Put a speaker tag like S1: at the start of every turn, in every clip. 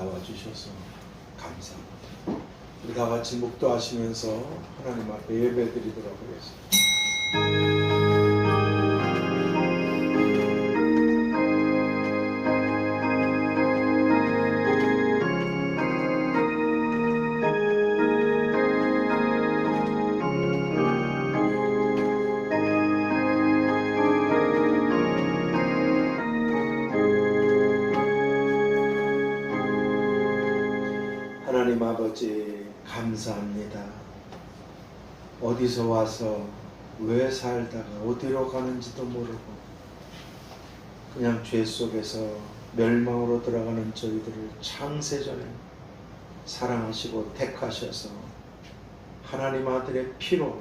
S1: 나와주셔서 감사합니다. 우리 다 같이 묵도하시면서 하나님 앞에 예배드리도록 하겠습니다. 하나님 아버지 감사합니다. 어디서 와서 왜 살다가 어디로 가는지도 모르고 그냥 죄 속에서 멸망으로 들어가는 저희들을 창세전에 사랑하시고 택하셔서 하나님 아들의 피로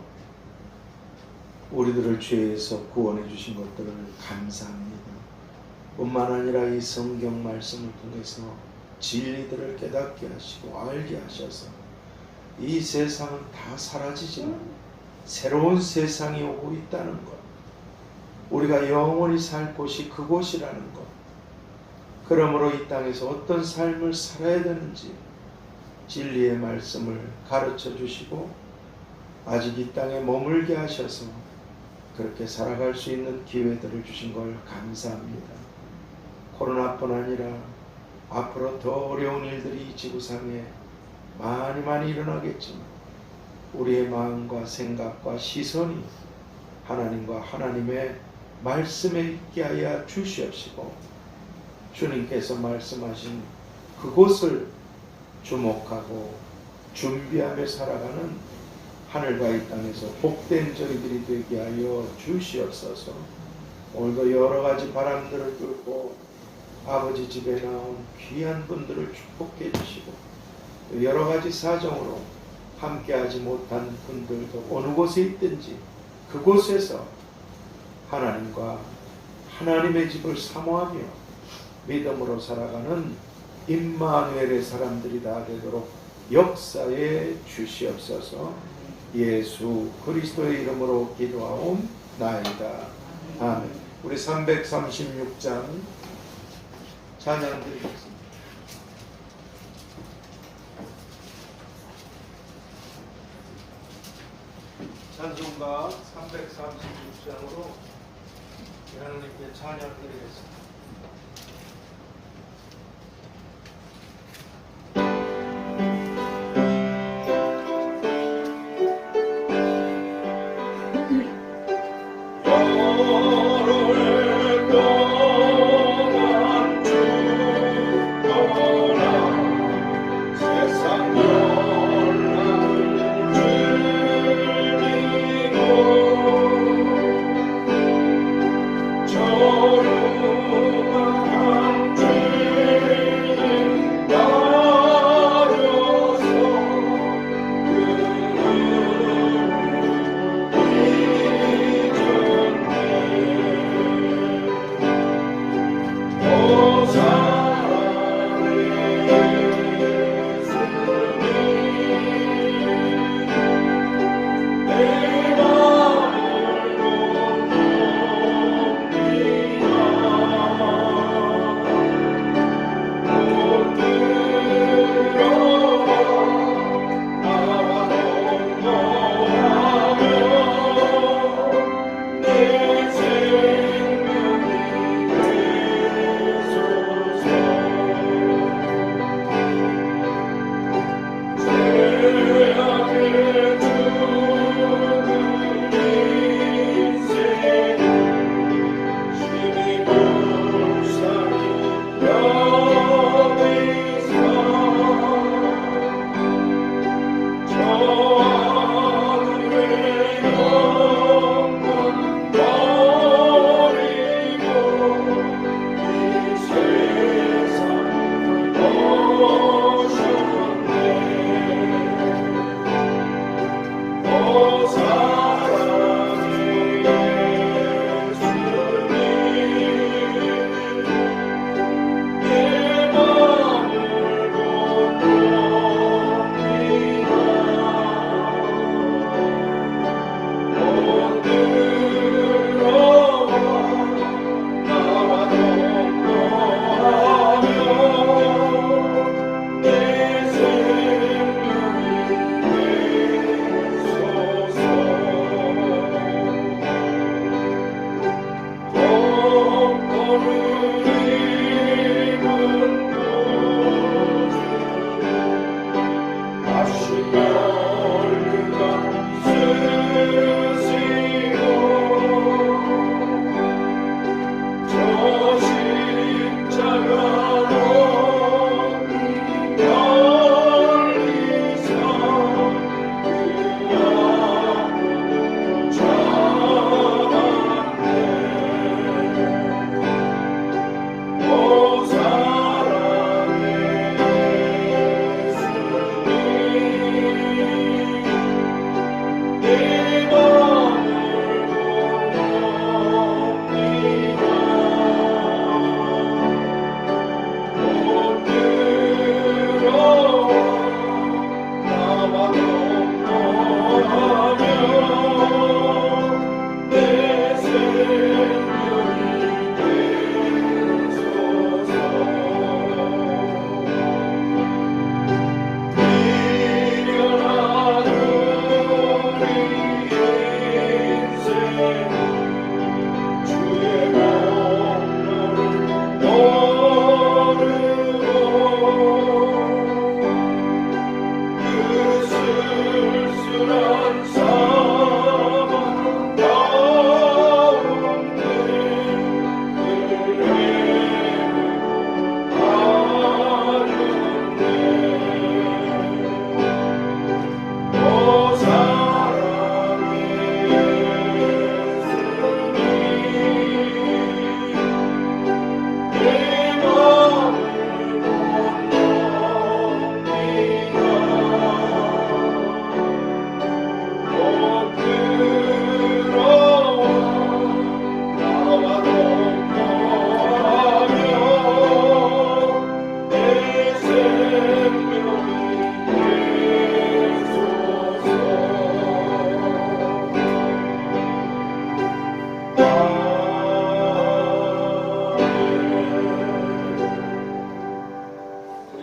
S1: 우리들을 죄에서 구원해 주신 것들을 감사합니다. 뿐만 아니라 이 성경 말씀을 통해서 진리들을 깨닫게 하시고 알게 하셔서 이 세상은 다 사라지지만 새로운 세상이 오고 있다는 것, 우리가 영원히 살 곳이 그곳이라는 것, 그러므로 이 땅에서 어떤 삶을 살아야 되는지 진리의 말씀을 가르쳐 주시고 아직 이 땅에 머물게 하셔서 그렇게 살아갈 수 있는 기회들을 주신 걸 감사합니다. 코로나뿐 아니라 앞으로 더 어려운 일들이 이 지구상에 많이 일어나겠지만 우리의 마음과 생각과 시선이 하나님과 하나님의 말씀에 있게 하여 주시옵시고 주님께서 말씀하신 그곳을 주목하고 준비하며 살아가는 하늘과 이 땅에서 복된 저희들이 되게 하여 주시옵소서. 오늘도 여러 가지 바람들을 뚫고 아버지 집에 나온 귀한 분들을 축복해 주시고 여러 가지 사정으로 함께하지 못한 분들도 어느 곳에 있든지 그곳에서 하나님과 하나님의 집을 사모하며 믿음으로 살아가는 임마누엘의 사람들이 다 되도록 역사해 주시옵소서. 예수 그리스도의 이름으로 기도하옵나이다. 아멘. 우리 336장 찬양 드리겠습니다. 찬송가 336장으로 하나님께 찬양 드리겠습니다.
S2: Oh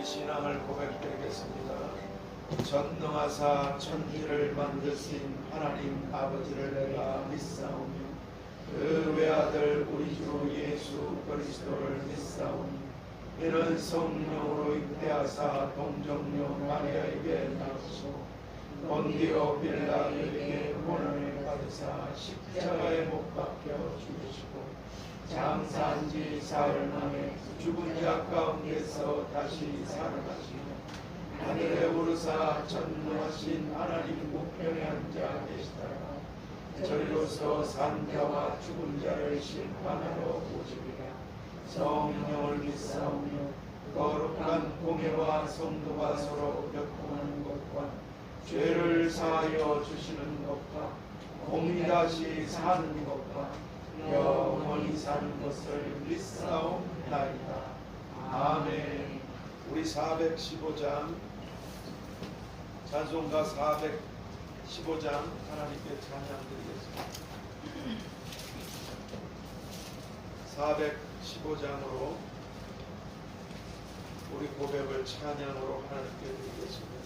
S1: 신앙을 고백드리겠습니다. 전능하사 천지를 만드신 하나님 아버지를 내가 믿사오며 그 외아들 우리 주 예수 그리스도를 믿사오니 이는 성령으로 잉태하사 동정녀 마리아에게 나오시고 본디오 빌라에게 고난을 받으사 십자가에 못 박혀 죽으시고 장사한 지 사흘 만에 죽은 자 가운데서 다시 살아나시고 하늘에 오르사 전능하신 하나님 우편에 앉아 계시다가 저리로서 산 자와 죽은 자를 심판하러 오시리라. 성령을 믿사오며 거룩한 공예와 성도가 서로 교통하는 것과 죄를 사하여 주시는 것과 공이 다시 사는 것과 영원히 사는 것을 믿사옵나이다. 아멘. 우리 415장 찬송가 415장 하나님께 찬양드리겠습니다. 415장으로 우리 고백을 찬양으로 하나님께 드리겠습니다.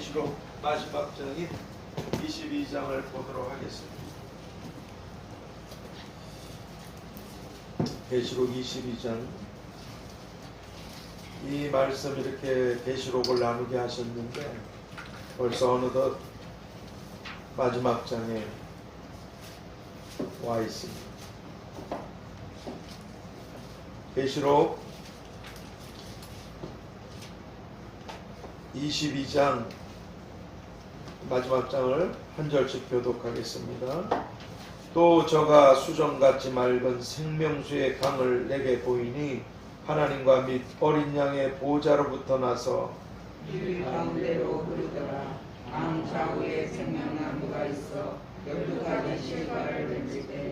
S1: 계시록 마지막 장인 22장을 보도록 하겠습니다. 계시록 22장. 이 말씀 이렇게 계시록을 나누게 하셨는데 벌써 어느덧 마지막 장에 와 있습니다. 계시록 22장 마지막 장을 한 절씩 교독하겠습니다. 또 저가 수정같이 맑은 생명수의 강을 내게 보이니 하나님과 및 어린 양의 보좌로부터 나서
S2: 길 가운데로 흐르더라. 강 좌우에 생명나무가 있어 12가지 실과를 맺을 때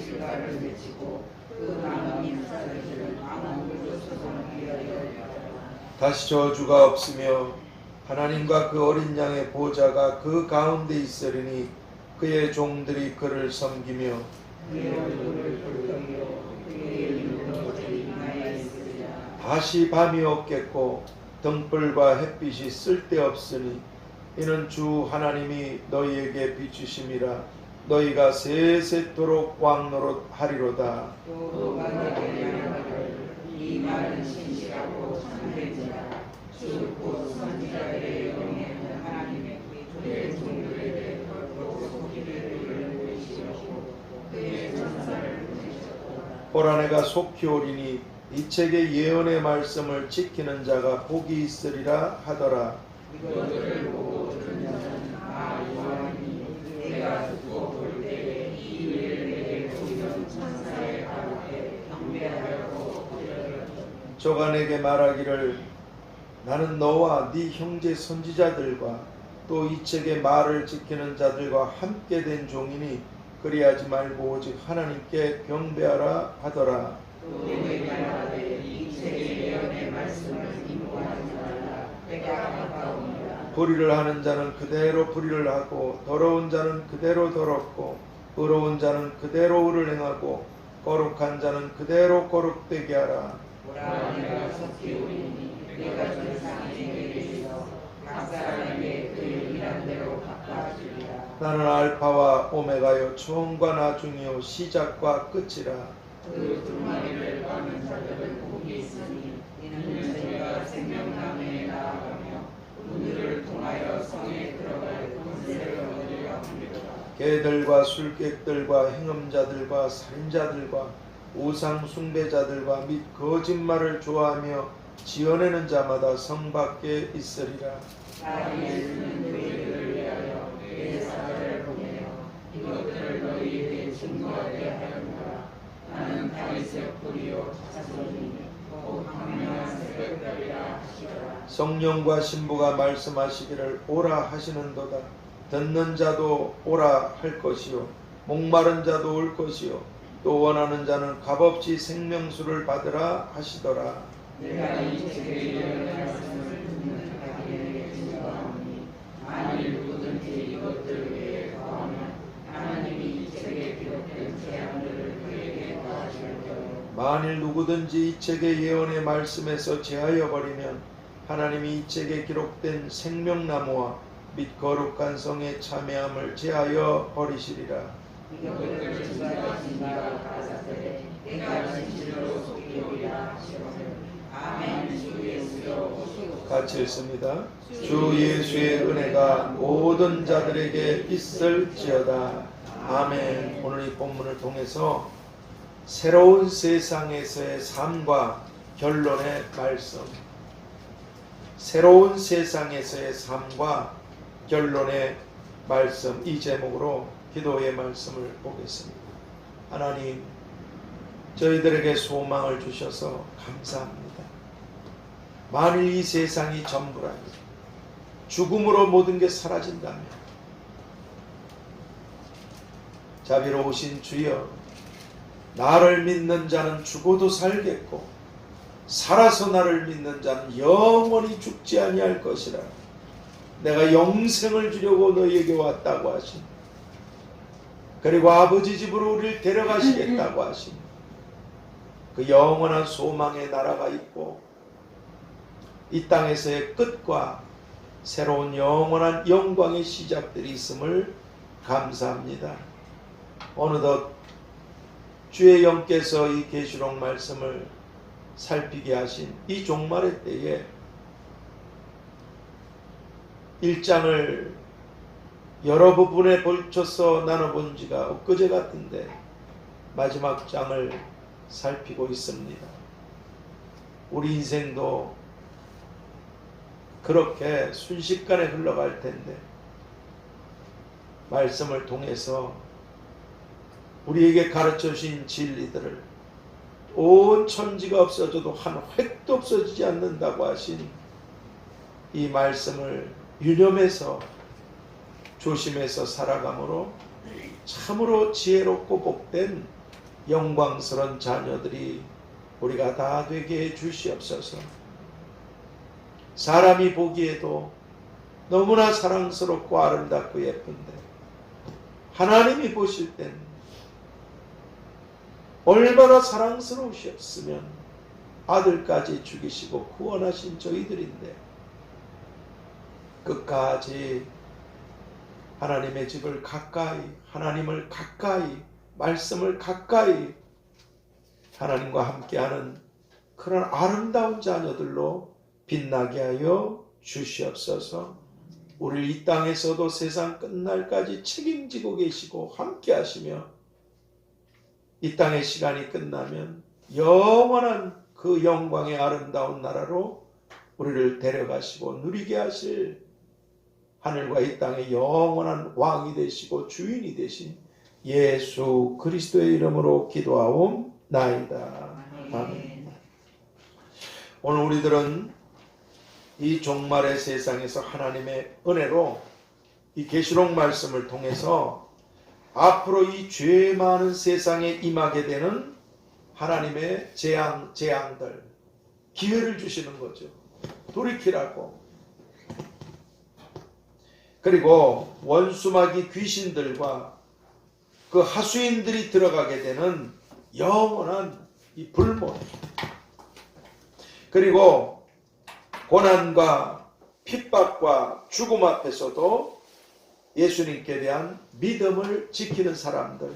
S2: 실과를 맺히고 그 남은 인사들을 망원으로 소송을 위하여
S1: 다시 저주가 없으며 하나님과 그 어린 양의 보좌가 그 가운데 있으리니 그의 종들이 그를 섬기며
S2: 그의 얼굴을 돌리며 그의 이름으로 인하여 있으리라.
S1: 다시 밤이 없겠고 등불과 햇빛이 쓸데없으니 이는 주 하나님이 너희에게 비추심이라. 너희가 세세토록 왕노릇하리로다.
S2: 또 너가 내게 말하기를 이 말은 신실하고 참되지라. 주 곧 선지자들의 영에 하나님의 그의 종들에게 또 속기를 이루시고 그의 천사를 보내셨고
S1: 보라 내가 속히 오리니 이 책의 예언의 말씀을 지키는 자가 복이 있으리라 하더라.
S2: 이것들을 보고 들은 자는 요한이 내가 듣고 볼 때에 이 일을 내게 보이던 천사의 가로에 경배하려고 부르짖었다.
S1: 저가 내게 말하기를 나는 너와 네 형제 선지자들과 또 이 책의 말을 지키는 자들과 함께 된 종이니 그리하지 말고 오직 하나님께 경배하라 하더라.
S2: 또 내게 말하되 이 책의 예언의 말씀을 인고하지 말라. 때가 가까우니라.
S1: 불의를 하는 자는 그대로 불의를 하고 더러운 자는 그대로 더럽고 의로운 자는 그대로 의를 행하고 거룩한 자는 그대로 거룩되게 하라.
S2: 보라 내가 속히 오리니 내가 세상에 계시어 각 사람에게 그의 일한 대로 갚아주리라.
S1: 나는 알파와 오메가요 처음과 나중이요 시작과 끝이라.
S2: 그 두 마리를 받는 자들은 복이 있으니 이는 저희가 생명나무에 나아가며 그들을 통하여 성에 들어갈 권세를 얻으려 합니다.
S1: 개들과 술객들과 행음자들과 살인자들과 우상 숭배자들과 및 거짓말을 좋아하며 지어내는 자마다 성 밖에 있으리라.
S2: 나 예수는 너희들을 위하여 내 사자를 보내어 이것들을 너희에게 증거하게 하였노라. 나는 다윗의 뿌리요 자손이니 곧 강명한 새벽별이라 하시더라.
S1: 성령과 신부가 말씀하시기를 오라 하시는도다. 듣는 자도 오라 할 것이요 목마른 자도 올 것이요 또 원하는 자는 값없이 생명수를 받으라 하시더라.
S2: 내가 이 책의 예언의 말씀을 듣는 자에게 증거하오니 만일 누구든지 이것들 외에 더하면 하나님이 이 책에 기록된 재앙들을 그에게 더하실 거요.
S1: 만일 누구든지 이 책의 예언의 말씀에서 제하여 버리면 하나님이 이 책에 기록된 생명나무와 및 거룩한 성의 참여함을 제하여 버리시리라.
S2: 이것들을 증거하신 자가 가라사대 내가 진실로 속히 오리라 하시거늘. 아멘. 주 예수여 오시옵소서.
S1: 같이 읽습니다. 주 예수의 은혜가 모든 자들에게 있을지어다. 아멘. 오늘 이 본문을 통해서 새로운 세상에서의 삶과 결론의 말씀, 새로운 세상에서의 삶과 결론의 말씀, 이 제목으로 기도의 말씀을 보겠습니다. 하나님, 저희들에게 소망을 주셔서 감사합니다. 만일 이 세상이 전부라면, 죽음으로 모든 게 사라진다면, 자비로우신 주여, 나를 믿는 자는 죽어도 살겠고 살아서 나를 믿는 자는 영원히 죽지 아니할 것이라. 내가 영생을 주려고 너희에게 왔다고 하신, 그리고 아버지 집으로 우리를 데려가시겠다고 하신 그 영원한 소망의 나라가 있고 이 땅에서의 끝과 새로운 영원한 영광의 시작들이 있음을 감사합니다. 어느덧 주의 영께서 이 계시록 말씀을 살피게 하신 이 종말의 때에 1장을 여러 부분에 걸쳐서 나눠본 지가 엊그제 같은데 마지막 장을 살피고 있습니다. 우리 인생도 그렇게 순식간에 흘러갈 텐데 말씀을 통해서 우리에게 가르쳐 주신 진리들을 온 천지가 없어져도 한 획도 없어지지 않는다고 하신 이 말씀을 유념해서 조심해서 살아감으로 참으로 지혜롭고 복된 영광스러운 자녀들이 우리가 다 되게 해 주시옵소서. 사람이 보기에도 너무나 사랑스럽고 아름답고 예쁜데 하나님이 보실 땐 얼마나 사랑스러우셨으면 아들까지 죽이시고 구원하신 저희들인데 끝까지 하나님의 집을 가까이, 하나님을 가까이, 말씀을 가까이 하나님과 함께하는 그런 아름다운 자녀들로 빛나게 하여 주시옵소서. 우리를 이 땅에서도 세상 끝날까지 책임지고 계시고 함께 하시며 이 땅의 시간이 끝나면 영원한 그 영광의 아름다운 나라로 우리를 데려가시고 누리게 하실 하늘과 이 땅의 영원한 왕이 되시고 주인이 되신 예수 그리스도의 이름으로 기도하옵나이다. 아멘. 오늘 우리들은 이 종말의 세상에서 하나님의 은혜로 이 계시록 말씀을 통해서 앞으로 이 죄 많은 세상에 임하게 되는 하나님의 재앙들 기회를 주시는 거죠. 돌이키라고. 그리고 원수마귀 귀신들과 그 하수인들이 들어가게 되는 영원한 이 불못, 그리고 고난과 핍박과 죽음 앞에서도 예수님께 대한 믿음을 지키는 사람들,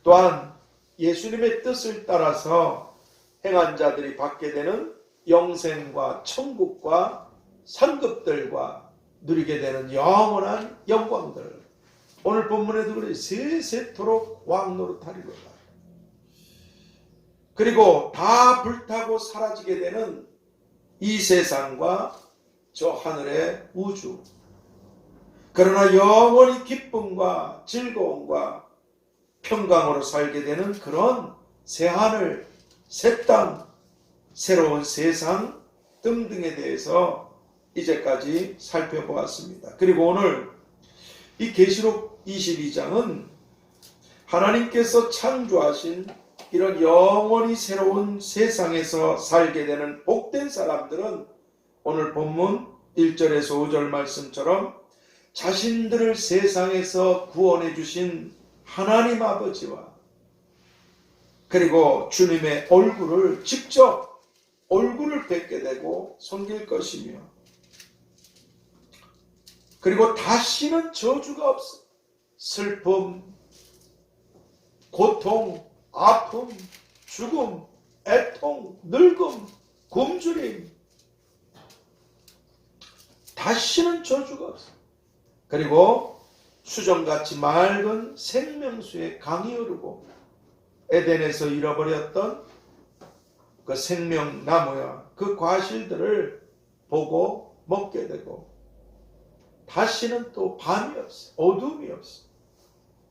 S1: 또한 예수님의 뜻을 따라서 행한 자들이 받게 되는 영생과 천국과 상급들과 누리게 되는 영원한 영광들. 오늘 본문에도 그래 세세토록 왕노릇하리로다. 그리고 다 불타고 사라지게 되는 이 세상과 저 하늘의 우주. 그러나 영원히 기쁨과 즐거움과 평강으로 살게 되는 그런 새하늘, 새 땅, 새로운 세상 등등에 대해서 이제까지 살펴보았습니다. 그리고 오늘 이 계시록 22장은 하나님께서 창조하신 이런 영원히 새로운 세상에서 살게 되는 복된 사람들은 오늘 본문 1절에서 5절 말씀처럼 자신들을 세상에서 구원해 주신 하나님 아버지와 그리고 주님의 얼굴을 직접 얼굴을 뵙게 되고 섬길 것이며, 그리고 다시는 저주가 없어. 슬픔, 고통, 아픔, 죽음, 애통, 늙음, 굶주림, 다시는 저주가 없어. 그리고 수정같이 맑은 생명수의 강이 흐르고 에덴에서 잃어버렸던 그 생명나무야 그 과실들을 보고 먹게 되고 다시는 또 밤이 없어. 어둠이 없어.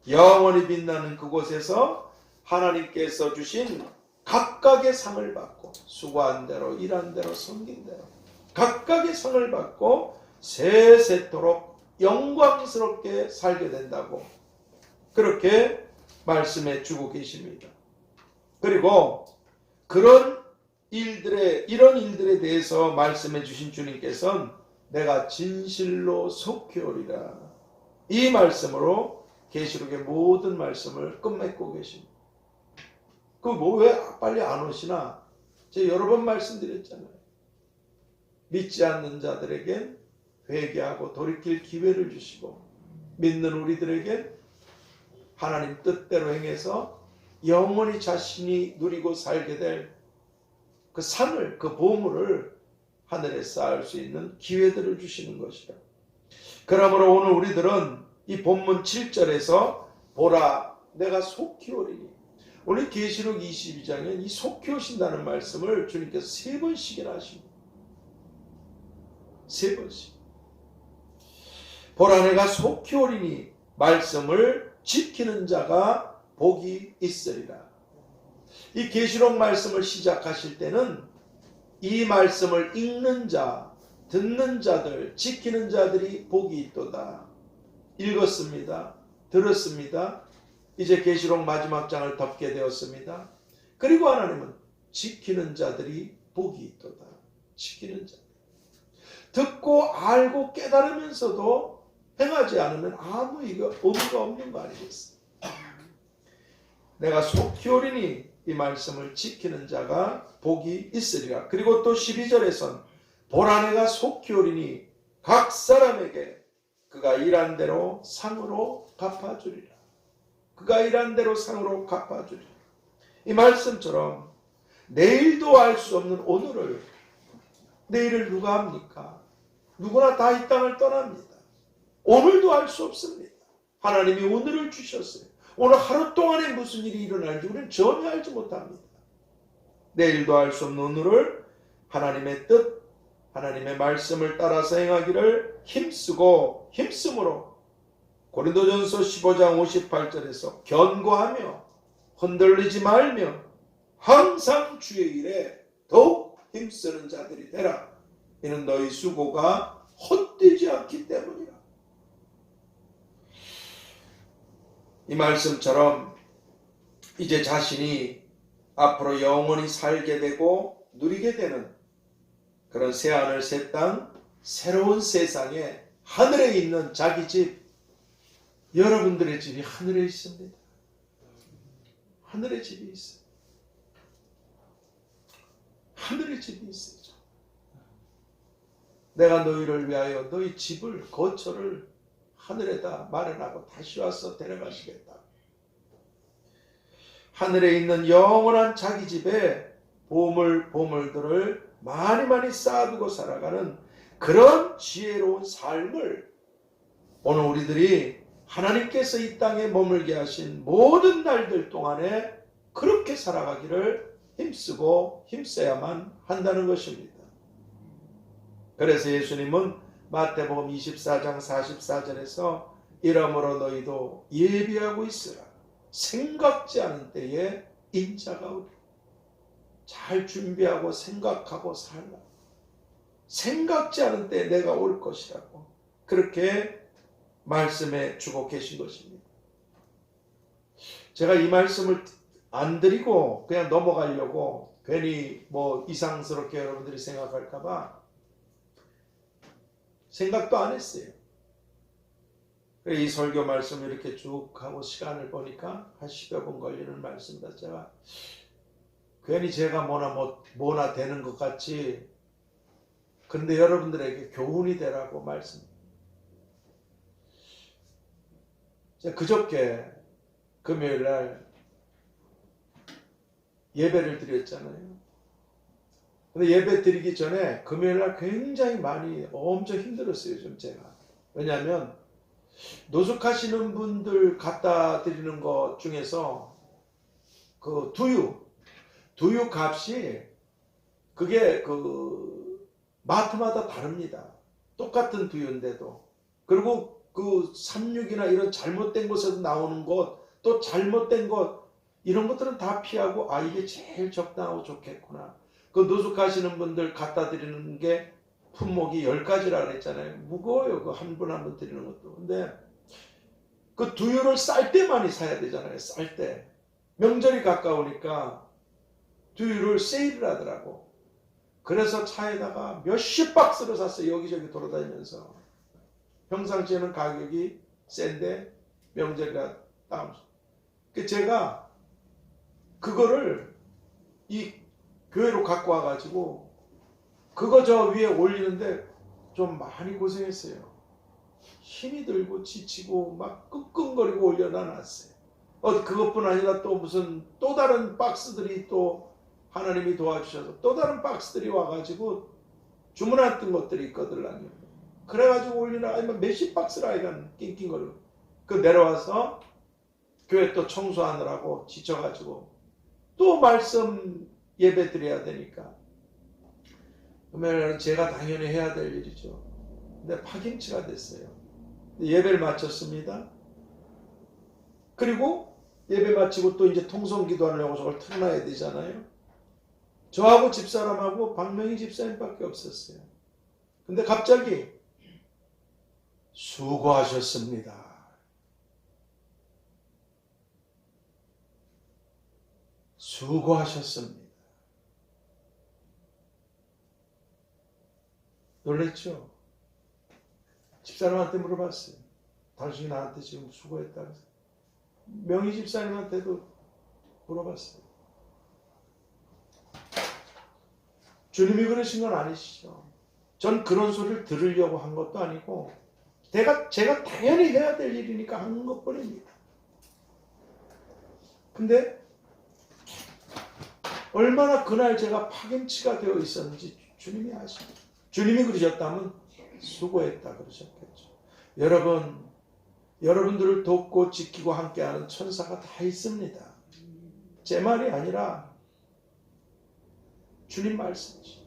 S1: 영원히 빛나는 그곳에서 하나님께서 주신 각각의 상을 받고 수고한 대로 일한 대로 섬긴 대로 각각의 상을 받고 세세토록 영광스럽게 살게 된다고 그렇게 말씀해 주고 계십니다. 그리고 이런 일들에 대해서 말씀해 주신 주님께서는 내가 진실로 속히 오리라. 이 말씀으로 계시록의 모든 말씀을 끝맺고 계십니다. 왜 빨리 안 오시나? 제가 여러 번 말씀드렸잖아요. 믿지 않는 자들에겐 회개하고 돌이킬 기회를 주시고 믿는 우리들에겐 하나님 뜻대로 행해서 영원히 자신이 누리고 살게 될 그 상을, 그 보물을 하늘에 쌓을 수 있는 기회들을 주시는 것이다. 그러므로 오늘 우리들은 이 본문 7절에서 보라 내가 속히 오리니, 오늘 계시록 22장에 이 속히 오신다는 말씀을 주님께서 3번씩이나 하십니다. 3번씩. 보라 내가 속히 오리니 말씀을 지키는 자가 복이 있으리라. 이 계시록 말씀을 시작하실 때는 이 말씀을 읽는 자, 듣는 자들, 지키는 자들이 복이 있도다. 읽었습니다. 들었습니다. 이제 계시록 마지막 장을 덮게 되었습니다. 그리고 하나님은 지키는 자들이 복이 있도다. 지키는 자. 듣고 알고 깨달으면서도 행하지 않으면 아무 의미가 없는 거 아니겠어요? 내가 속히 오리니 이 말씀을 지키는 자가 복이 있으리라. 그리고 또 12절에선 보라 내가 속히 오리니 각 사람에게 그가 일한 대로 상으로 갚아주리라. 그가 일한 대로 상으로 갚아주리라. 이 말씀처럼 내일도 알 수 없는 오늘을, 내일을 누가 합니까? 누구나 다 이 땅을 떠납니다. 오늘도 알 수 없습니다. 하나님이 오늘을 주셨어요. 오늘 하루 동안에 무슨 일이 일어날지 우리는 전혀 알지 못합니다. 내일도 알 수 없는 오늘을 하나님의 뜻, 하나님의 말씀을 따라서 행하기를 힘쓰므로 고린도전서 15장 58절에서 견고하며 흔들리지 말며 항상 주의 일에 더욱 힘쓰는 자들이 되라. 이는 너희 수고가 헛되지 않기 때문이라. 이 말씀처럼 이제 자신이 앞으로 영원히 살게 되고 누리게 되는 그런 새하늘 새땅 새로운 세상에 하늘에 있는 자기 집, 여러분들의 집이 하늘에 있습니다. 하늘의 집이 있어요. 하늘의 집이 있어요. 내가 너희를 위하여 너희 집을, 거처를 하늘에다 마련하고 다시 와서 데려가시겠다. 하늘에 있는 영원한 자기 집에 보물들을 많이 쌓아두고 살아가는 그런 지혜로운 삶을 오늘 우리들이 하나님께서 이 땅에 머물게 하신 모든 날들 동안에 그렇게 살아가기를 힘쓰고 힘써야만 한다는 것입니다. 그래서 예수님은 마태복음 24장 44절에서 이러므로 너희도 예비하고 있으라. 생각지 않은 때에 인자가 오리라. 잘 준비하고 생각하고 살라. 생각지 않은 때에 내가 올 것이라고 그렇게 말씀해 주고 계신 것입니다. 제가 이 말씀을 안 드리고 그냥 넘어가려고 괜히 이상스럽게 여러분들이 생각할까봐 생각도 안 했어요. 이 설교 말씀을 이렇게 쭉 하고 시간을 보니까 한 10여 분 걸리는 말씀이다. 제가 괜히 제가 뭐나 되는 것 같이, 근데 여러분들에게 교훈이 되라고 말씀. 제가 그저께 금요일 날 예배를 드렸잖아요. 근데 예배 드리기 전에 금요일 날 굉장히 엄청 힘들었어요, 좀 제가. 왜냐하면 노숙하시는 분들 갖다 드리는 것 중에서 그 두유 값이 그게 마트마다 다릅니다. 똑같은 두유인데도. 그리고 그 삼육이나 이런 잘못된 곳에서 나오는 것, 또 잘못된 것, 이런 것들은 다 피하고 이게 제일 적당하고 좋겠구나. 그 노숙하시는 분들 갖다 드리는 게 품목이 10가지라 그랬잖아요. 무거워요. 그 한 분 한 분 드리는 것도. 근데 그 두유를 쌀 때 많이 사야 되잖아요. 쌀 때. 명절이 가까우니까 두유를 세일을 하더라고. 그래서 차에다가 몇십 박스를 샀어요. 여기저기 돌아다니면서. 평상시에는 가격이 센데 명절이라 다음. 제가 그거를 이 교회로 갖고 와가지고 그거 저 위에 올리는데 좀 많이 고생했어요. 힘이 들고 지치고 막 끙끙거리고 올려다 놨어요. 그것뿐 아니라 또 무슨 또 다른 박스들이 또 하나님이 도와주셔서 또 다른 박스들이 와가지고 주문했던 것들이 있거든요. 그래가지고 올리나 아니면 몇십 박스를 아이가 낑낑거리고 그 내려와서 교회 또 청소하느라고 지쳐가지고 또 말씀 예배 드려야 되니까 그러면 제가 당연히 해야 될 일이죠. 근데 파김치가 됐어요. 예배를 마쳤습니다. 그리고 예배 마치고 또 이제 통성기도 하려고 저걸 틀어놔야 되잖아요. 저하고 집사람하고 박명희 집사님밖에 없었어요. 근데 갑자기 수고하셨습니다. 수고하셨습니다. 놀랬죠? 집사람한테 물어봤어요. 당신이 나한테 지금 수고했다고. 명희 집사님한테도 물어봤어요. 주님이 그러신 건 아니시죠. 전 그런 소리를 들으려고 한 것도 아니고 제가 당연히 해야 될 일이니까 한 것뿐입니다. 근데 얼마나 그날 제가 파김치가 되어 있었는지 주님이 아십니다. 주님이 그러셨다면 수고했다 그러셨겠죠. 여러분들을 돕고 지키고 함께하는 천사가 다 있습니다. 제 말이 아니라 주님 말씀이죠.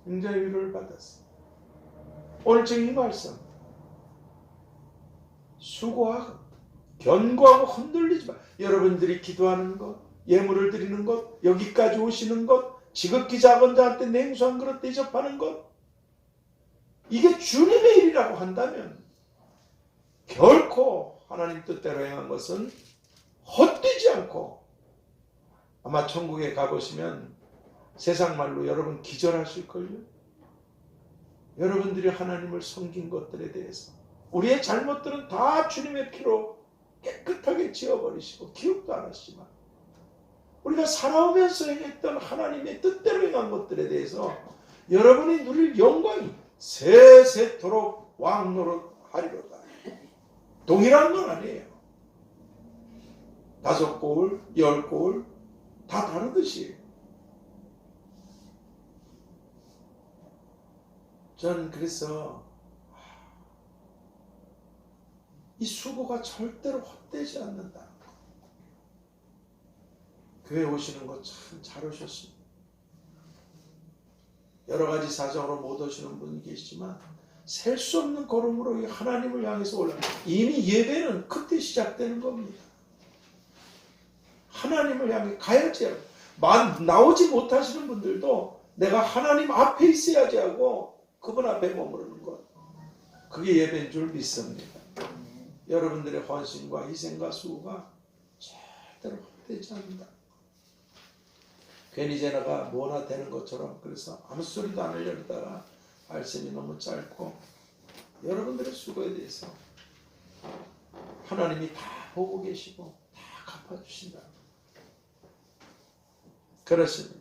S1: 굉장히 위로를 받았어요. 오늘 지금 이 말씀 수고하고 견고하고 흔들리지 마. 여러분들이 기도하는 것, 예물을 드리는 것, 여기까지 오시는 것, 지극히 작은 자한테 냉수 한 그릇 대접하는 것, 이게 주님의 일이라고 한다면 결코 하나님 뜻대로 행한 것은 헛되지 않고 아마 천국에 가보시면 세상 말로 여러분 기절하실걸요. 여러분들이 하나님을 섬긴 것들에 대해서 우리의 잘못들은 다 주님의 피로 깨끗하게 지워버리시고 기억도 안 하시지만 우리가 살아오면서 행했던 하나님의 뜻대로 행한 것들에 대해서 여러분이 누릴 영광이 세세토록 왕노릇하리로다. 동일한 건 아니에요. 5고울, 10고울 다 다르듯이. 저는 그래서 이 수고가 절대로 헛되지 않는다. 교회 오시는 거 참 잘 오셨습니다. 여러 가지 사정으로 못 오시는 분이 계시지만 셀 수 없는 걸음으로 하나님을 향해서 올라. 이미 예배는 그때 시작되는 겁니다. 하나님을 향해 가야지. 나오지 못하시는 분들도 내가 하나님 앞에 있어야지 하고 그분 앞에 머무르는 것. 그게 예배인 줄 믿습니다. 여러분들의 헌신과 희생과 수고가 절대로 헛되지 않는다. 괜히 제가 뭐나 되는 것처럼 그래서 아무 소리도 안 하려다가 말씀이 너무 짧고 여러분들의 수고에 대해서 하나님이 다 보고 계시고 다 갚아주신다. 그렇습니다.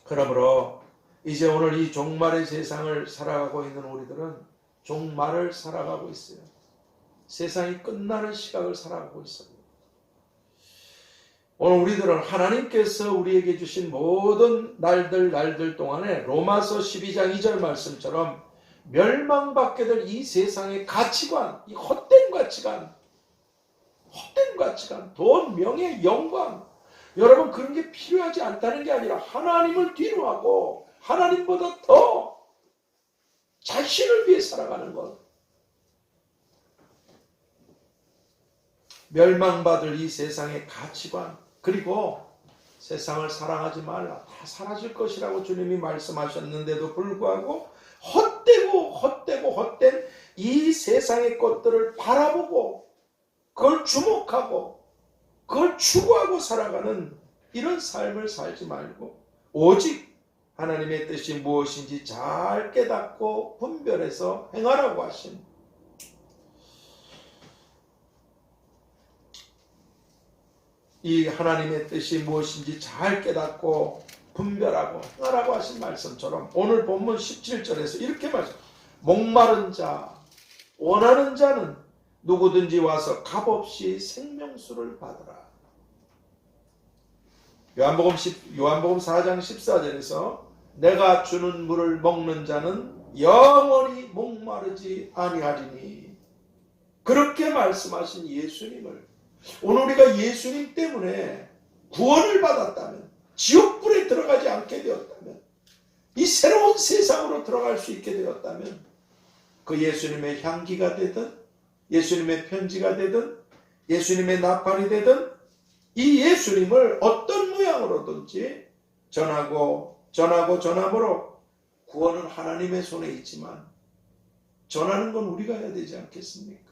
S1: 그러므로 이제 오늘 이 종말의 세상을 살아가고 있는 우리들은 종말을 살아가고 있어요. 세상이 끝나는 시각을 살아가고 있습니다. 오늘 우리들은 하나님께서 우리에게 주신 모든 날들 동안에 로마서 12장 2절 말씀처럼 멸망받게 될 이 세상의 가치관, 이 헛된 가치관, 돈, 명예, 영광, 여러분 그런 게 필요하지 않다는 게 아니라 하나님을 뒤로 하고 하나님보다 더 자신을 위해 살아가는 것. 멸망받을 이 세상의 가치관, 그리고 세상을 사랑하지 말라. 다 사라질 것이라고 주님이 말씀하셨는데도 불구하고 헛된 이 세상의 것들을 바라보고 그걸 주목하고 그걸 추구하고 살아가는 이런 삶을 살지 말고 오직 하나님의 뜻이 무엇인지 잘 깨닫고 분별해서 행하라고 하신 이 하나님의 뜻이 무엇인지 잘 깨닫고 분별하고 행하라고 하신 말씀처럼 오늘 본문 17절에서 이렇게 말씀합니다. 목마른 자, 원하는 자는 누구든지 와서 값없이 생명수를 받으라. 요한복음 4장 14절에서 내가 주는 물을 먹는 자는 영원히 목마르지 아니하리니 그렇게 말씀하신 예수님을 오늘 우리가 예수님 때문에 구원을 받았다면 지옥불에 들어가지 않게 되었다면 이 새로운 세상으로 들어갈 수 있게 되었다면 그 예수님의 향기가 되든 예수님의 편지가 되든 예수님의 나팔이 되든 이 예수님을 어떤 모양으로든지 전함으로 구원은 하나님의 손에 있지만 전하는 건 우리가 해야 되지 않겠습니까?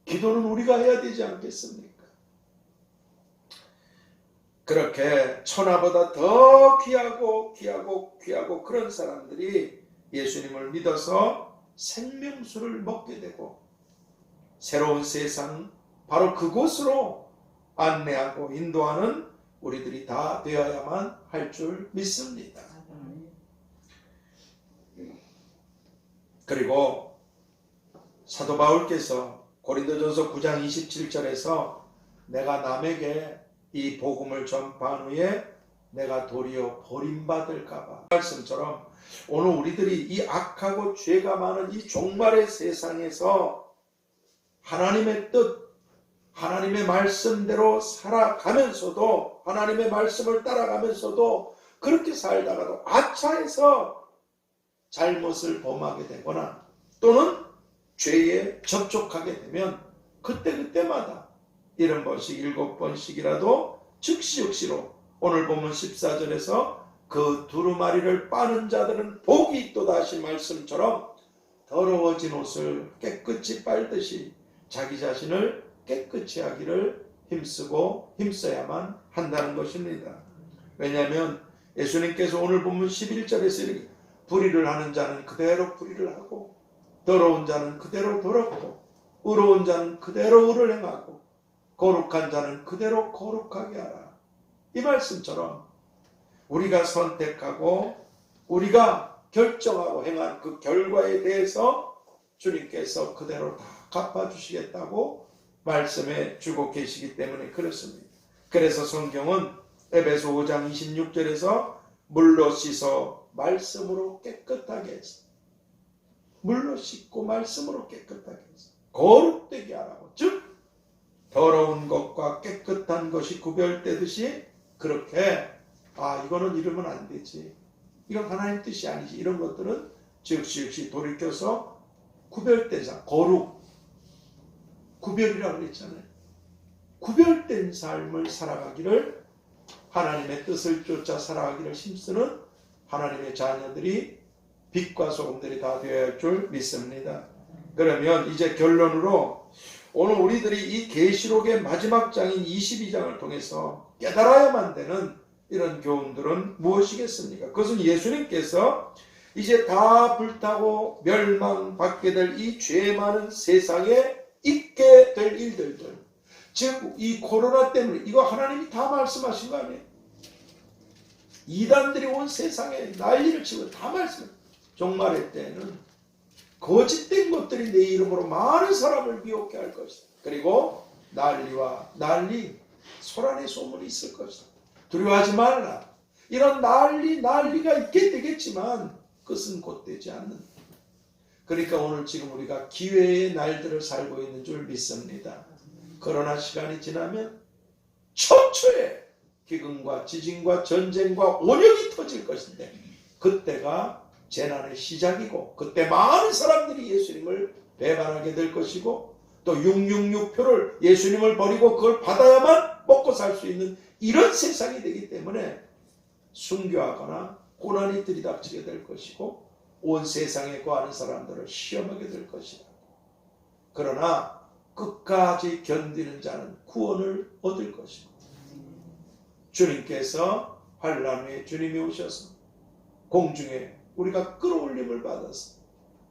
S1: 기도는 우리가 해야 되지 않겠습니까? 그렇게 천하보다 더 귀하고 그런 사람들이 예수님을 믿어서 생명수를 먹게 되고 새로운 세상 바로 그곳으로 안내하고 인도하는 우리들이 다 되어야만 할 줄 믿습니다. 그리고 사도 바울께서 고린도전서 9장 27절에서 내가 남에게 이 복음을 전파한 후에 내가 도리어 버림받을까봐 말씀처럼 오늘 우리들이 이 악하고 죄가 많은 이 종말의 세상에서 하나님의 뜻, 하나님의 말씀대로 살아가면서도 하나님의 말씀을 따라가면서도 그렇게 살다가도 아차해서 잘못을 범하게 되거나 또는 죄에 접촉하게 되면 그때마다 70번씩 7번씩이라도 즉시로 오늘 보면 14절에서 그 두루마리를 빠는 자들은 복이 있도다 하신 말씀처럼 더러워진 옷을 깨끗이 빨듯이 자기 자신을 깨끗이 하기를 힘써야만 한다는 것입니다. 왜냐하면 예수님께서 오늘 보면 11절에서 이렇게 불의를 하는 자는 그대로 불의를 하고 더러운 자는 그대로 더럽고 의로운 자는 그대로 의를 행하고 거룩한 자는 그대로 거룩하게 하라. 이 말씀처럼 우리가 선택하고 우리가 결정하고 행한 그 결과에 대해서 주님께서 그대로 다 갚아주시겠다고 말씀해 주고 계시기 때문에 그렇습니다. 그래서 성경은 에베소 5장 26절에서 물로 씻어 말씀으로 깨끗하게 해서 물로 씻고 말씀으로 깨끗하게 해서 거룩되게 하라고, 즉 더러운 것과 깨끗한 것이 구별되듯이 그렇게 이거는 이러면 안 되지, 이건 하나님 뜻이 아니지, 이런 것들은 즉시 돌이켜서 구별되자. 거룩, 구별이라고 그랬잖아요. 구별된 삶을 살아가기를, 하나님의 뜻을 쫓아 살아가기를 힘쓰는 하나님의 자녀들이 빛과 소금들이 다 되어야 할 줄 믿습니다. 그러면 이제 결론으로 오늘 우리들이 이 계시록의 마지막 장인 22장을 통해서 깨달아야만 되는 이런 교훈들은 무엇이겠습니까? 그것은 예수님께서 이제 다 불타고 멸망받게 될 이 죄 많은 세상에 있게 될 일들들, 즉 이 코로나 때문에 이거 하나님이 다 말씀하신 거 아니에요? 이단들이 온 세상에 난리를 치고 다 말씀해요. 종말의 때에는 거짓된 것들이 내 이름으로 많은 사람을 미혹해 할 것이다. 그리고 난리, 소란의 소문이 있을 것이다. 두려워하지 말라. 이런 난리가 있게 되겠지만 그것은 곧 되지 않는다. 그러니까 오늘 지금 우리가 기회의 날들을 살고 있는 줄 믿습니다. 그러나 시간이 지나면 초초에 기근과 지진과 전쟁과 온역이 터질 것인데 그때가 재난의 시작이고 그때 많은 사람들이 예수님을 배반하게 될 것이고 또 666표를 예수님을 버리고 그걸 받아야만 먹고 살 수 있는 이런 세상이 되기 때문에 순교하거나 고난이 들이닥치게 될 것이고 온 세상에 거하는 사람들을 시험하게 될 것이다. 그러나 끝까지 견디는 자는 구원을 얻을 것이고 주님께서 환난 후에 주님이 오셔서 공중에 우리가 끌어올림을 받아서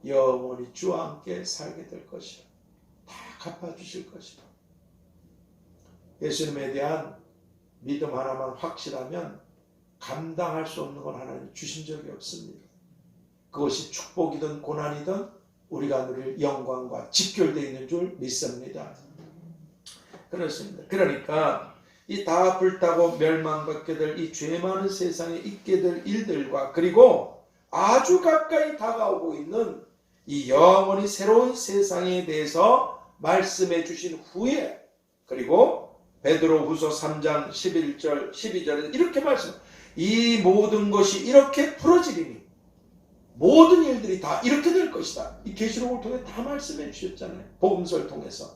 S1: 영원히 주와 함께 살게 될 것이다. 다 갚아주실 것이다. 예수님에 대한 믿음 하나만 확실하면 감당할 수 없는 건 하나님 주신 적이 없습니다. 그것이 축복이든 고난이든 우리가 누릴 영광과 직결되어 있는 줄 믿습니다. 그렇습니다. 그러니까 이 다 불타고 멸망받게 될 이 죄 많은 세상에 있게 될 일들과 그리고 아주 가까이 다가오고 있는 이 영원히 새로운 세상에 대해서 말씀해 주신 후에 그리고 베드로후서 3장 11절 12절에 이렇게 말씀합니다. 이 모든 것이 이렇게 풀어지리니 모든 일들이 다 이렇게 될 것이다. 이 계시록을 통해 다 말씀해 주셨잖아요. 복음서를 통해서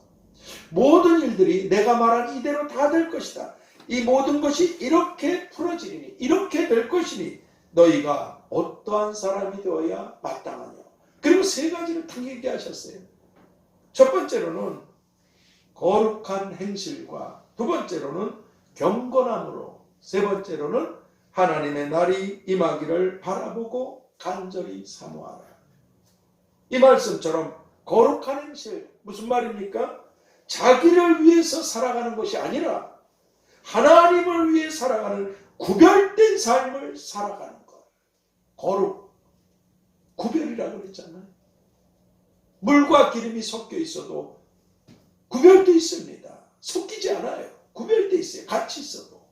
S1: 모든 일들이 내가 말한 이대로 다 될 것이다. 이 모든 것이 이렇게 풀어지리니 이렇게 될 것이니 너희가 어떠한 사람이 되어야 마땅하냐. 그리고 세 가지를 딱 얘기하셨어요. 첫 번째로는 거룩한 행실과 두 번째로는 경건함으로 세 번째로는 하나님의 날이 임하기를 바라보고 간절히 사모하라. 이 말씀처럼 거룩한 행실, 무슨 말입니까? 자기를 위해서 살아가는 것이 아니라 하나님을 위해 살아가는 구별된 삶을 살아가는 것. 거룩, 구별이라고 그랬잖아요. 물과 기름이 섞여 있어도 구별되어 있습니다. 섞이지 않아요. 구별되어 있어요. 같이 있어도.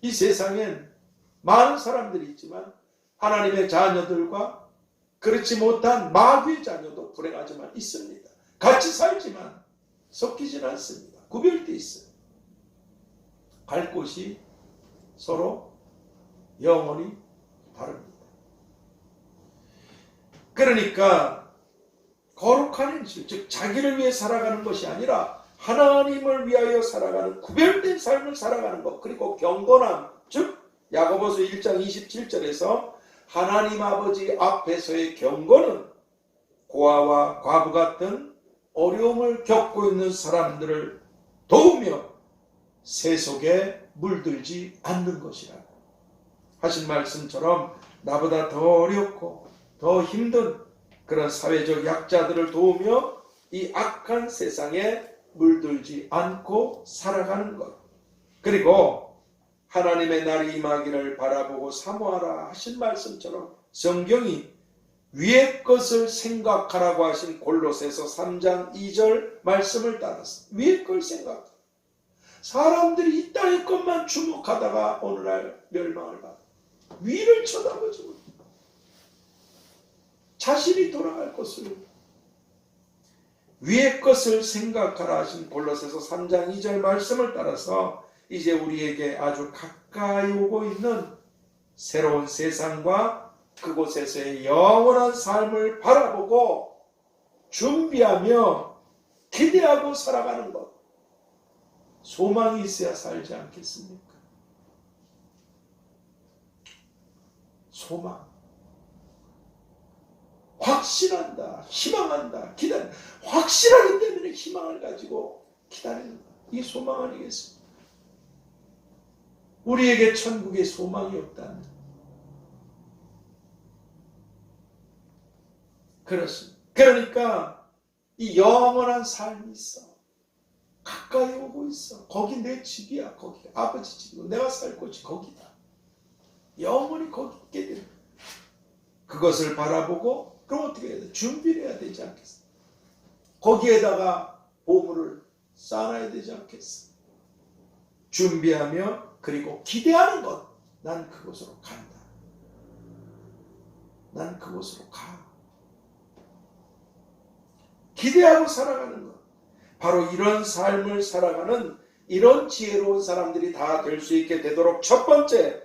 S1: 이 세상엔 많은 사람들이 있지만 하나님의 자녀들과 그렇지 못한 마귀의 자녀도 불행하지만 있습니다. 같이 살지만 섞이지는 않습니다. 구별되어 있어요. 갈 곳이 서로 영원히 다릅니다. 그러니까 거룩한 행실, 즉 자기를 위해 살아가는 것이 아니라 하나님을 위하여 살아가는 구별된 삶을 살아가는 것, 그리고 경건함, 즉 야고보서 1장 27절에서 하나님 아버지 앞에서의 경건은 고아와 과부 같은 어려움을 겪고 있는 사람들을 도우며 세속에 물들지 않는 것이라고 하신 말씀처럼 나보다 더 어렵고 더 힘든 그런 사회적 약자들을 도우며 이 악한 세상에 물들지 않고 살아가는 것, 그리고 하나님의 날이 임하기를 바라보고 사모하라 하신 말씀처럼 성경이 위의 것을 생각하라고 하신 골로새서 3장 2절 말씀을 따라서 위의 걸 생각하라. 사람들이 이 땅의 것만 주목하다가 오늘날 멸망을 받아 위를 쳐다보지 못해 자신이 돌아갈 것을 위의 것을 생각하라 하신 골로새서 3장 2절 말씀을 따라서 이제 우리에게 아주 가까이 오고 있는 새로운 세상과 그곳에서의 영원한 삶을 바라보고 준비하며 기대하고 살아가는 것, 소망이 있어야 살지 않겠습니까? 소망, 확신한다, 희망한다, 기다린다. 확실하기 때문에 희망을 가지고 기다리는 것, 이 소망 아니겠습니까? 우리에게 천국에 소망이 없다는, 그렇습니다. 그러니까 이 영원한 삶이 있어. 가까이 오고 있어. 거기 내 집이야. 거기 아버지 집이고 내가 살 곳이 거기다. 영원히 거기 있게 됩니다. 그것을 바라보고 그럼 어떻게 해야 돼? 준비를 해야 되지 않겠어? 거기에다가 보물을 쌓아야 되지 않겠어? 준비하며 그리고 기대하는 것. 난 그곳으로 간다. 난 그곳으로 가. 기대하고 살아가는 것. 바로 이런 삶을 살아가는 이런 지혜로운 사람들이 다 될 수 있게 되도록 첫 번째,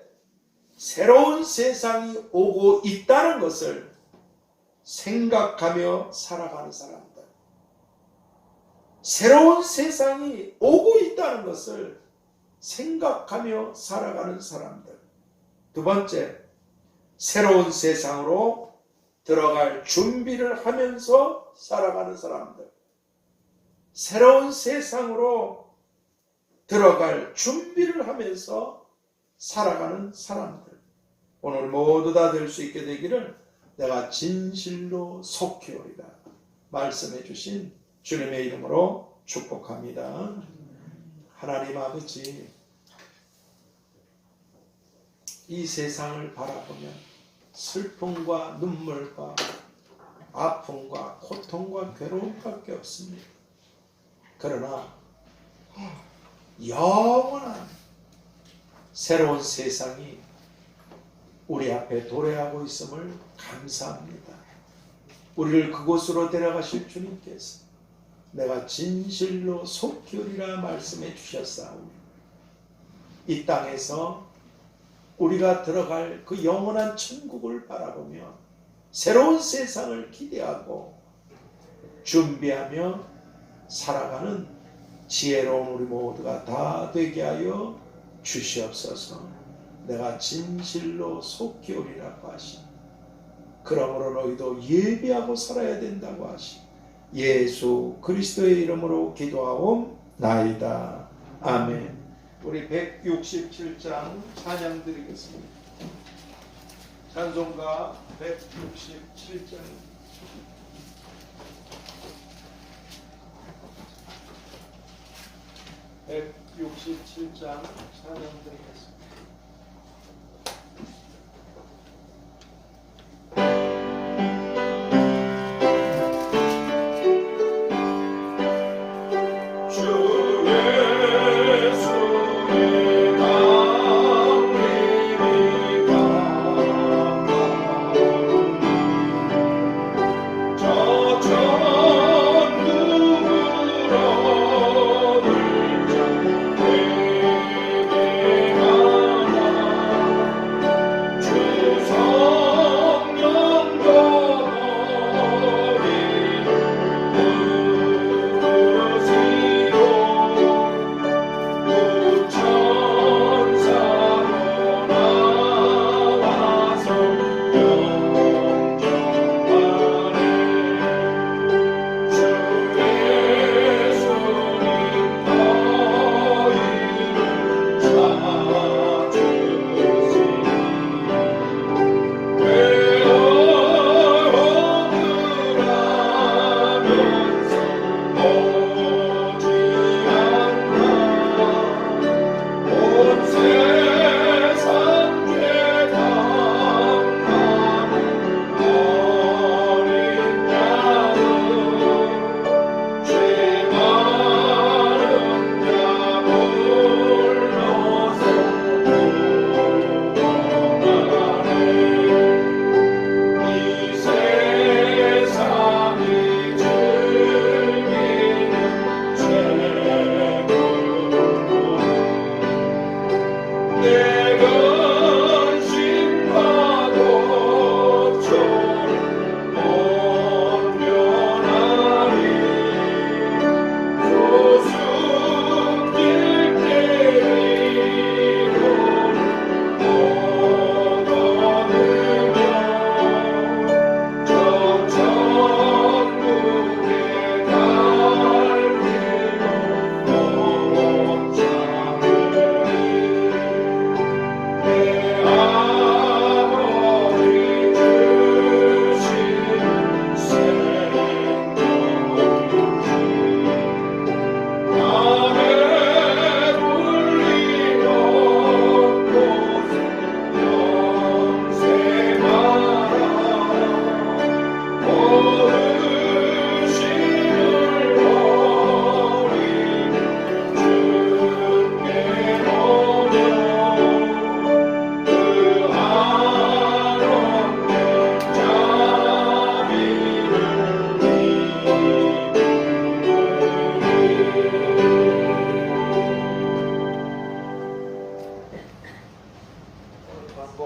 S1: 새로운 세상이 오고 있다는 것을 생각하며 살아가는 사람들. 새로운 세상이 오고 있다는 것을 생각하며 살아가는 사람들. 두 번째, 새로운 세상으로 들어갈 준비를 하면서 살아가는 사람들. 새로운 세상으로 들어갈 준비를 하면서 살아가는 사람들. 오늘 모두 다 될 수 있게 되기를 내가 진실로 속히 오리라 말씀해 주신 주님의 이름으로 축복합니다. 하나님 아버지, 이 세상을 바라보면 슬픔과 눈물과 아픔과 고통과 괴로움밖에 없습니다. 그러나 영원한 새로운 세상이 우리 앞에 도래하고 있음을 감사합니다. 우리를 그곳으로 데려가실 주님께서 내가 진실로 속히 오리라 말씀해 주셨사오니 이 땅에서 우리가 들어갈 그 영원한 천국을 바라보며 새로운 세상을 기대하고 준비하며 살아가는 지혜로운 우리 모두가 다 되게 하여 주시옵소서. 내가 진실로 속히 오리라고 하시니 그러므로 너희도 예비하고 살아야 된다고 하시니 예수 그리스도의 이름으로 기도하옵나이다. 아멘. 우리 167장 찬양 드리겠습니다. 찬송가 167장. 찬양 드리겠습니다.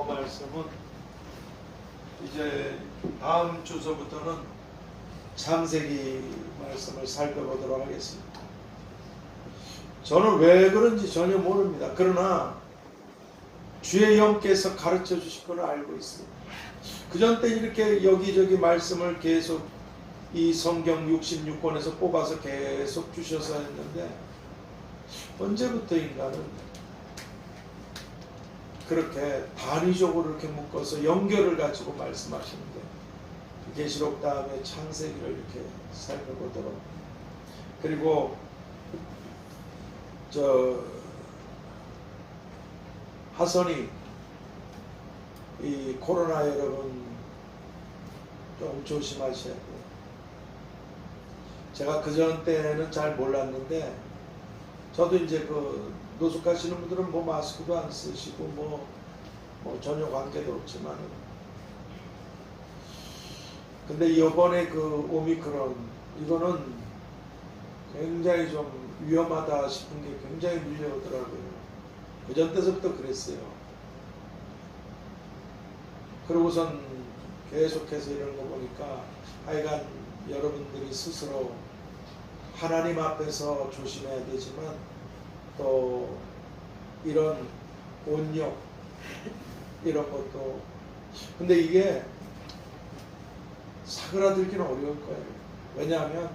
S1: 말씀은 이제 다음 주서부터는 창세기 말씀을 살펴보도록 하겠습니다. 저는 왜 그런지 전혀 모릅니다. 그러나 주의 영께서 가르쳐 주실 걸 알고 있습니다. 그전 때 이렇게 여기저기 말씀을 계속 이 성경 66권에서 뽑아서 계속 주셔서 했는데 언제부터인가는 그렇게 단위적으로 이렇게 묶어서 연결을 가지고 말씀하시는데 계시록 다음에 창세기를 이렇게 살펴보도록, 그리고 하선이 이 코로나 여러분 좀 조심하셔야 돼요. 제가 그전 때는 잘 몰랐는데 저도 이제 그 노숙하시는 분들은 뭐 마스크도 안 쓰시고 뭐 전혀 관계도 없지만, 근데 이번에 그 오미크론 이거는 굉장히 좀 위험하다 싶은 게 굉장히 밀려오더라고요. 그전 때부터 그랬어요. 그러고선 계속해서 이런 거 보니까 하여간 여러분들이 스스로 하나님 앞에서 조심해야 되지만 또 이런 온욕 이런 것도, 근데 이게 사그라들기는 어려울 거예요. 왜냐하면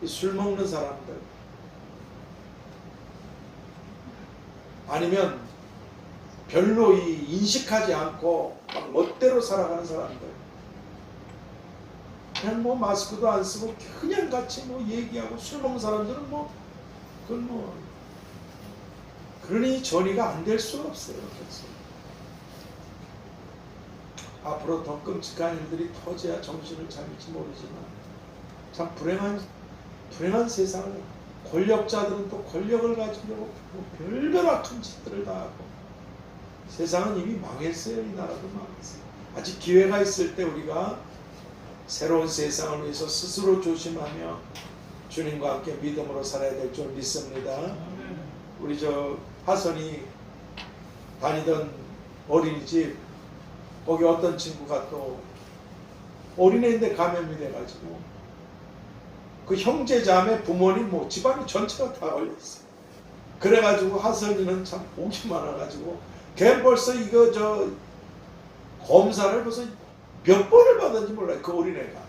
S1: 이 술 먹는 사람들, 아니면 별로 인식하지 않고 막 멋대로 살아가는 사람들, 그냥 뭐 마스크도 안 쓰고 그냥 같이 뭐 얘기하고 술 먹는 사람들은 뭐 그건 뭐 그러니 전이가 안 될 수가 없어요. 그래서 앞으로 더 끔찍한 일들이 터져야 정신을 차릴지 모르지만 참 불행한 세상을, 권력자들은 또 권력을 가지려고 뭐 별별 악한 짓들을 다 하고, 세상은 이미 망했어요. 이 나라도 망했어요. 아직 기회가 있을 때 우리가 새로운 세상을 위해서 스스로 조심하며 주님과 함께 믿음으로 살아야 될 줄 믿습니다. 우리 저 하선이 다니던 어린이집, 거기 어떤 친구가 또 어린애인데 감염이 돼가지고 그 형제자매 부모님 뭐 집안이 전체가 다 걸렸어요. 그래가지고 하선이는 참 복이 많아가지고 걔 벌써 이거 저 검사를 벌써 몇 번을 받았는지 몰라요. 그 어린애가.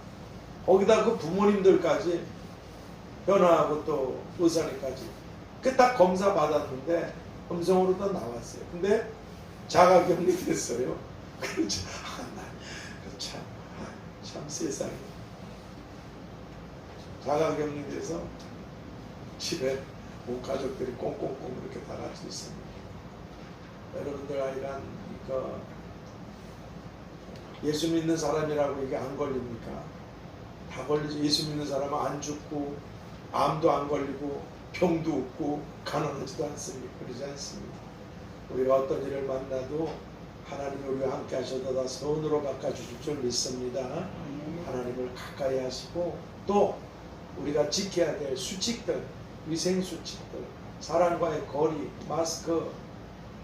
S1: 거기다 그 부모님들까지, 현아하고 또 의사님까지 그 딱 검사 받았는데 음성으로 다 나왔어요. 근데 자가격리 됐어요. 참 세상에. 자가격리돼서 집에 온 가족들이 꽁꽁꽁 이렇게 다 같이 있습니다. 여러분들 아이란 이거 예수 믿는 사람이라고 이게 안 걸립니까? 다 걸리죠. 예수 믿는 사람은 안 죽고 암도 안 걸리고 병도 없고 가난하지도 않습니다. 그러지 않습니다. 우리가 어떤 일을 만나도 하나님이 우리와 함께 하셔도 다 선으로 바꿔주실 줄 믿습니다. 하나님을 가까이 하시고 또 우리가 지켜야 될 수칙들, 위생수칙들, 사람과의 거리, 마스크,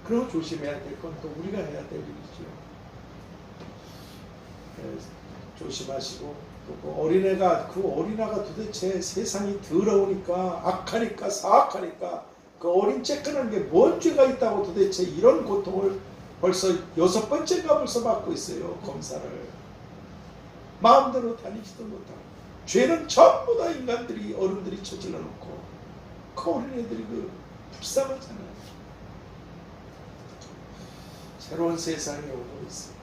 S1: 그런 거 조심해야 될 건 또 우리가 해야 될 일이죠. 조심하시고, 또 그 어린애가, 그 어린아가 도대체 세상이 더러우니까, 악하니까, 사악하니까, 그 어린 쬐끄는 게 뭔 죄가 있다고 도대체 이런 고통을 벌써 6번째가 벌써 받고 있어요. 검사를. 마음대로 다니지도 못하고. 죄는 전부 다 인간들이, 어른들이 저질러 놓고, 그 어린애들이 그 불쌍하잖아요. 새로운 세상이 오고 있습니다.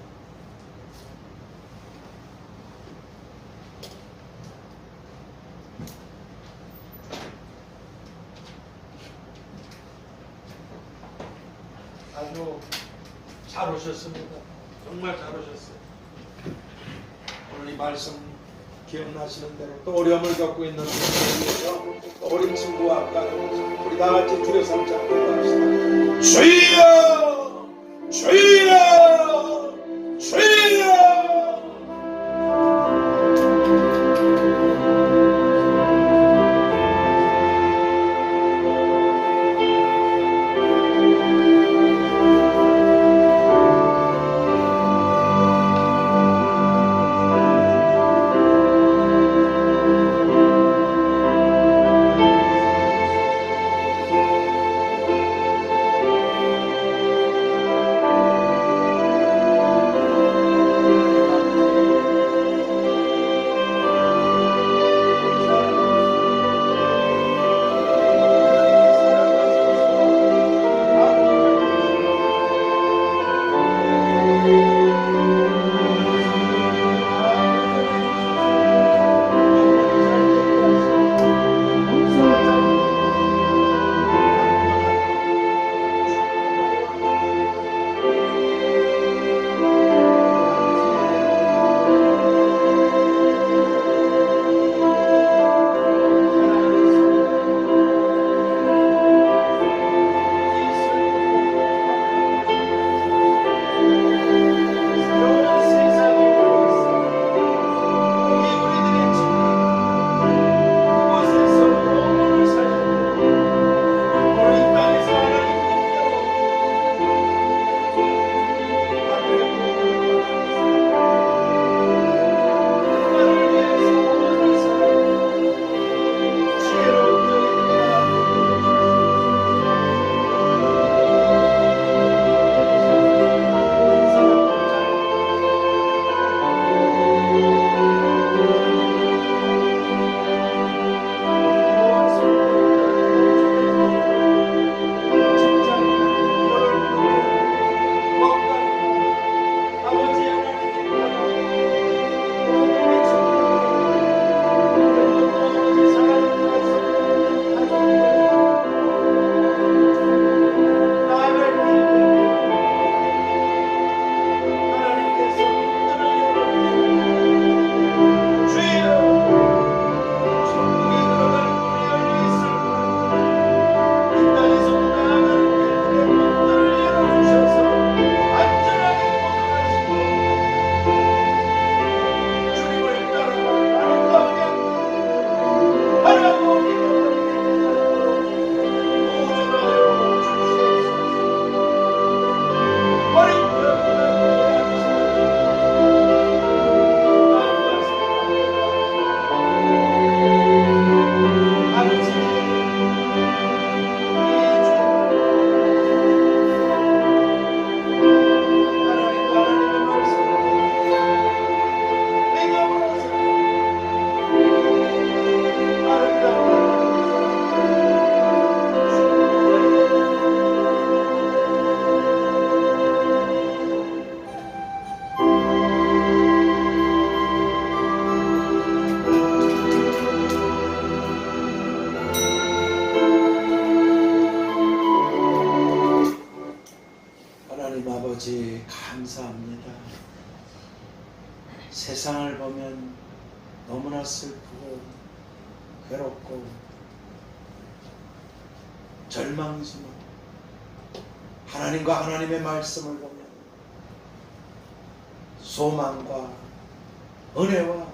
S1: 아주 잘 오셨습니다. 정말 잘 오셨어요. 오늘 이 말씀 기억나시는 대로 또 어려움을 겪고 있는 분들을 위해서 어린 친구와 아까 우리 다 같이 주여 삼자 기도합시다. 주여! 주여! 주여! 세상을 보면 너무나 슬프고 괴롭고 절망이지만 하나님과 하나님의 말씀을 보면 소망과 은혜와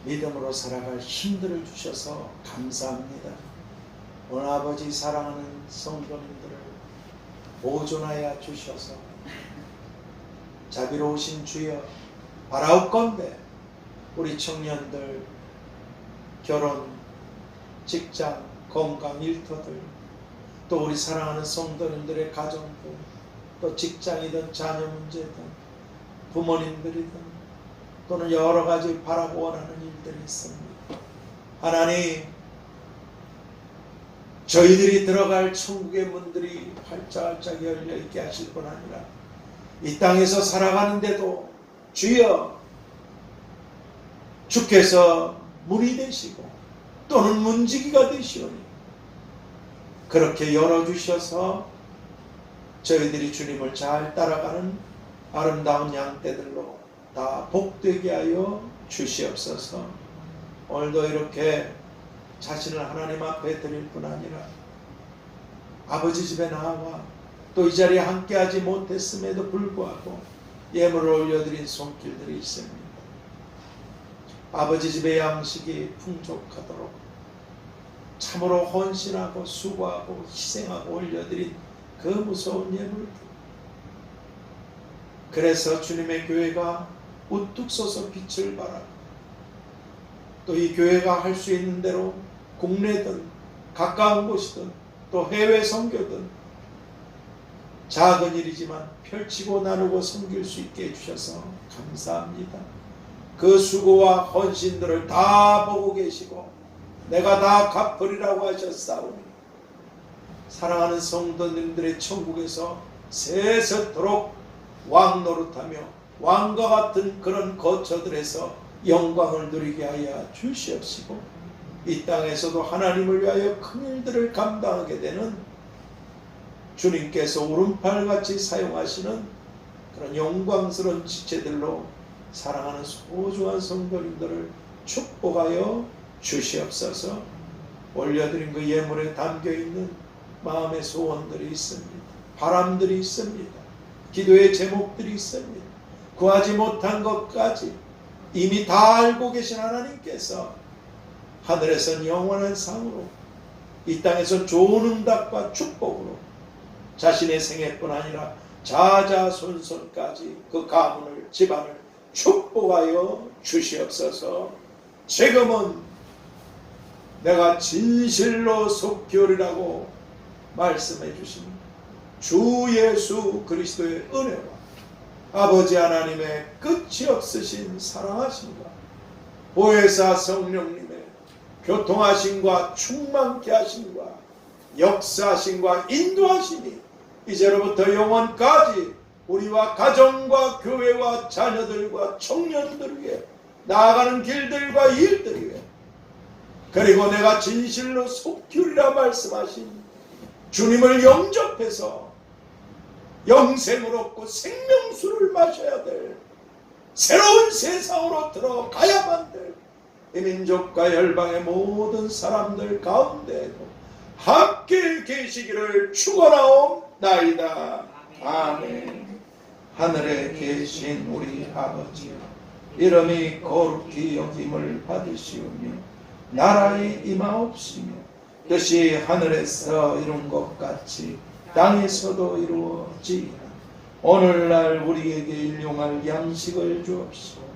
S1: 믿음으로 살아갈 힘들을 주셔서 감사합니다. 오늘 아버지 사랑하는 성도님들을 보존하여 주셔서 자비로우신 주여 바라옵건대 우리 청년들 결혼, 직장, 건강, 일터들 또 우리 사랑하는 성도님들의 가정들 또 직장이든 자녀 문제든 부모님들이든 또는 여러 가지 바라고 원하는 일들이 있습니다. 하나님 저희들이 들어갈 천국의 문들이 활짝활짝 열려있게 하실 뿐 아니라 이 땅에서 살아가는데도 주여 주께서 문이 되시고 또는 문지기가 되시오니 그렇게 열어주셔서 저희들이 주님을 잘 따라가는 아름다운 양떼들로 다 복되게 하여 주시옵소서. 오늘도 이렇게 자신을 하나님 앞에 드릴 뿐 아니라 아버지 집에 나와 또 이 자리에 함께하지 못했음에도 불구하고 예물을 올려드린 손길들이 있습니다. 아버지 집의 양식이 풍족하도록 참으로 헌신하고 수고하고 희생하고 올려드린 그 무서운 예물들, 그래서 주님의 교회가 우뚝 서서 빛을 발하고 또 이 교회가 할 수 있는 대로 국내든 가까운 곳이든 또 해외 선교든 작은 일이지만 펼치고 나누고 섬길 수 있게 해주셔서 감사합니다. 그 수고와 헌신들을 다 보고 계시고 내가 다 갚으리라고 하셨사오니 사랑하는 성도님들의 천국에서 세세토록 왕노릇하며 왕과 같은 그런 거처들에서 영광을 누리게 하여 주시옵시고 이 땅에서도 하나님을 위하여 큰 일들을 감당하게 되는 주님께서 오른팔같이 사용하시는 그런 영광스러운 지체들로 사랑하는 소중한 성도님들을 축복하여 주시옵소서. 올려드린 그 예물에 담겨있는 마음의 소원들이 있습니다. 바람들이 있습니다. 기도의 제목들이 있습니다. 구하지 못한 것까지 이미 다 알고 계신 하나님께서 하늘에선 영원한 상으로 이 땅에선 좋은 응답과 축복으로 자신의 생애뿐 아니라 자자손손까지 그 가문을 집안을 축복하여 주시옵소서. 지금은 내가 진실로 속죄하리라고 말씀해 주신 주 예수 그리스도의 은혜와 아버지 하나님의 끝이 없으신 사랑하심과 보혜사 성령님의 교통하심과 충만케 하심과 역사하심과 인도하심이 이제로부터 영원까지 우리와 가정과 교회와 자녀들과 청년들 위해 나아가는 길들과 일들 위해 그리고 내가 진실로 속죄리라 말씀하신 주님을 영접해서 영생을 얻고 생명수를 마셔야 될 새로운 세상으로 들어가야만 될 이 민족과 열방의 모든 사람들 가운데에도 함께 계시기를 축원하옵나이다. 아멘. 하늘에 계신 우리 아버지여, 이름이 거룩히 여김을 받으시오며 나라의 임하옵시며 뜻이 하늘에서 이룬 것 같이 땅에서도 이루어지이다. 오늘날 우리에게 일용할 양식을 주옵시고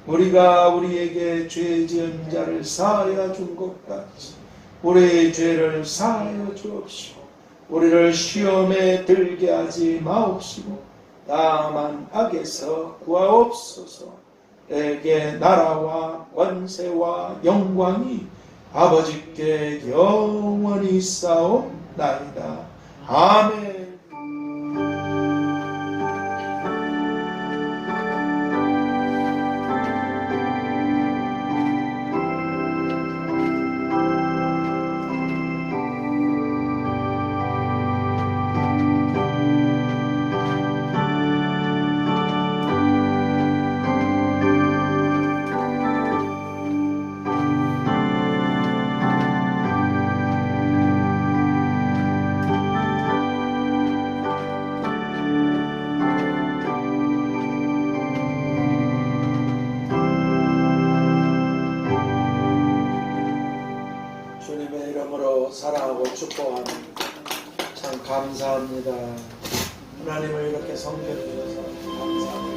S1: 우리가 우리에게 죄 지은 자를 사하여 준 것 같이 우리의 죄를 사하여 주옵시고 우리를 시험에 들게 하지 마옵시고 다만 악에서 구하옵소서. 내게 나라와 권세와 영광이 아버지께 영원히 있사옵나이다. 아멘. 축복합니다. 참 감사합니다. 하나님을 이렇게 섬겨주셔서 감사합니다.